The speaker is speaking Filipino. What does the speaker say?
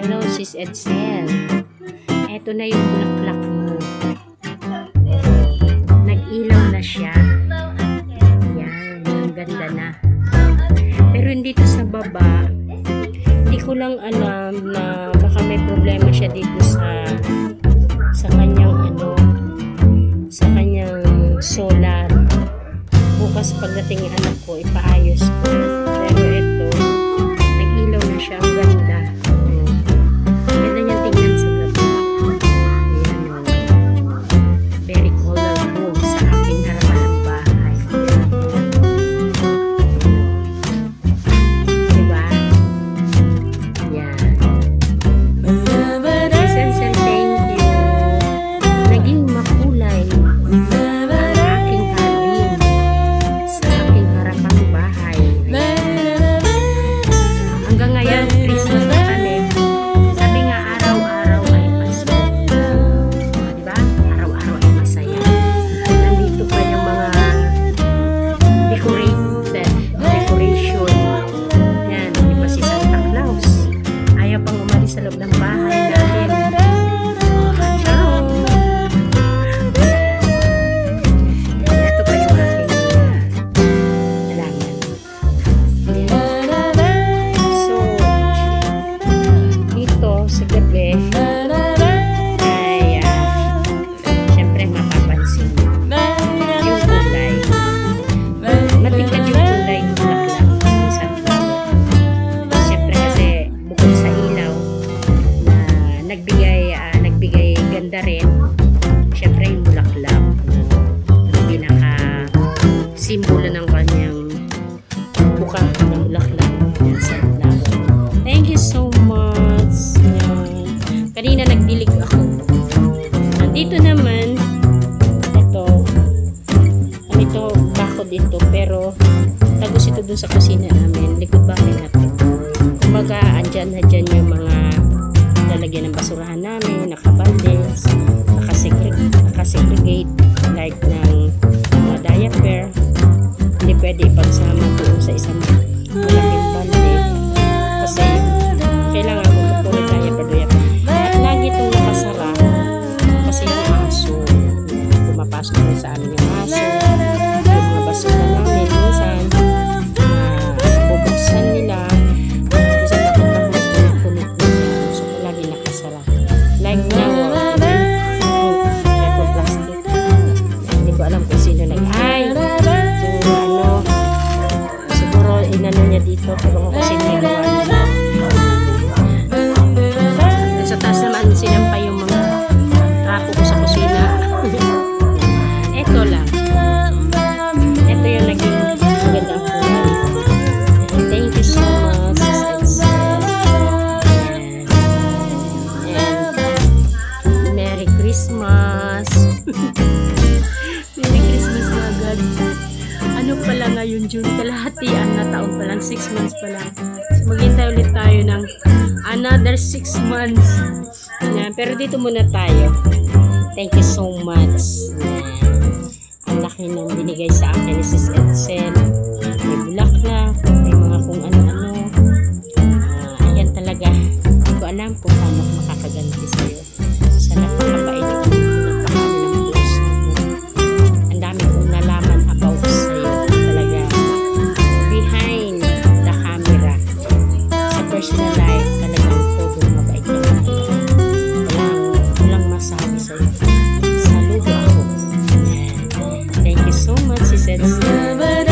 Hello, Sis Edsel. Eto na yung bulaklak mo. Nag-ilaw na siya. Yan, ang ganda na. Pero dito sa baba, hindi ko lang alam na baka may problema siya dito sa kanyang sa kanyang solar. Bukas pagdating ng anak ko, ipaayos ko. Pero ito, nag-ilaw na siya. Ang ganda. Ganda niya tingnan sa gabi. Ayan o. Very colorful sa aking harapan ng bahay. Diba? Yan. Sensei, thank you. Naging makulay ang aking hardin sa aking harapang bahay. Hanggang ngayon, Christmas na kami. Sabi nga, araw-araw ay Pasko. Diba? Araw-araw ay masaya. Nandito pa yung mga decoration. Yan, di ba si Santa Claus? Ayaw pang umalis sa loob ng bahay namin. Ciao! Ito pa yung aking dalaman. So, dito sa gabi ay syempre mapapansin yung kulay. Matingkad yung kulay ng bulaklak ng sunflower. Syempre kasi bukod sa ilaw na nagbigay ganda rin, syempre yung bulaklak ang pinaka simbolo ng kanyang buka ng bulaklak ng sunflower. Thank you so much. Kanina nagdilig ako. Dito naman ito bakod dito, pero tagos ito dun sa kusina namin, likod bahay natin. Kumbaga andyan yung mga lalagyan ng basurahan namin, nakabaldes, nakasegregate like ng mga diaper. Hindi pwede ipagsama doon sa isang malaking balde kasi kailangan magpapuli diaper. At lagi itong nakasara kasi yung aso pumapasok na sa amin yung aso, yung mga basura namin minsan bubuksan nila kasi nakatahong punit nila, so lagi nakasara like now like plastic. Hindi ko alam kung sino yung siguro inano niya dito, pero kung sino yung gawa nila. Sa taas naman sinampay yung mga trapo ko sa kusina. Ito lang. Ito yung naging magandang kulay. Thank you so much, Sis Edsel. And Merry Christmas. Merry Christmas na agad. Ano pala ngayon, June? Kalahatian na taon pa lang. 6 months pa lang. So maghintay ulit tayo ng another 6 months. Yan. Pero dito muna tayo. Thank you so much. Ang laki ng binigay sa akin ni Sis Edsel. May bulaklak, may mga kung ano-ano. Ayan talaga. Hindi ko alam kung paano makakaganti sa'yo. Sa napakabait ko, napakano ng Diyos. Ang dami kong nalaman about sa'yo. Talaga. Behind the camera. Sa personal life, talagang todo mabait ka lang. Walang masabi sa'yo. Saludo ako. Thank you so much, Sis Edsel.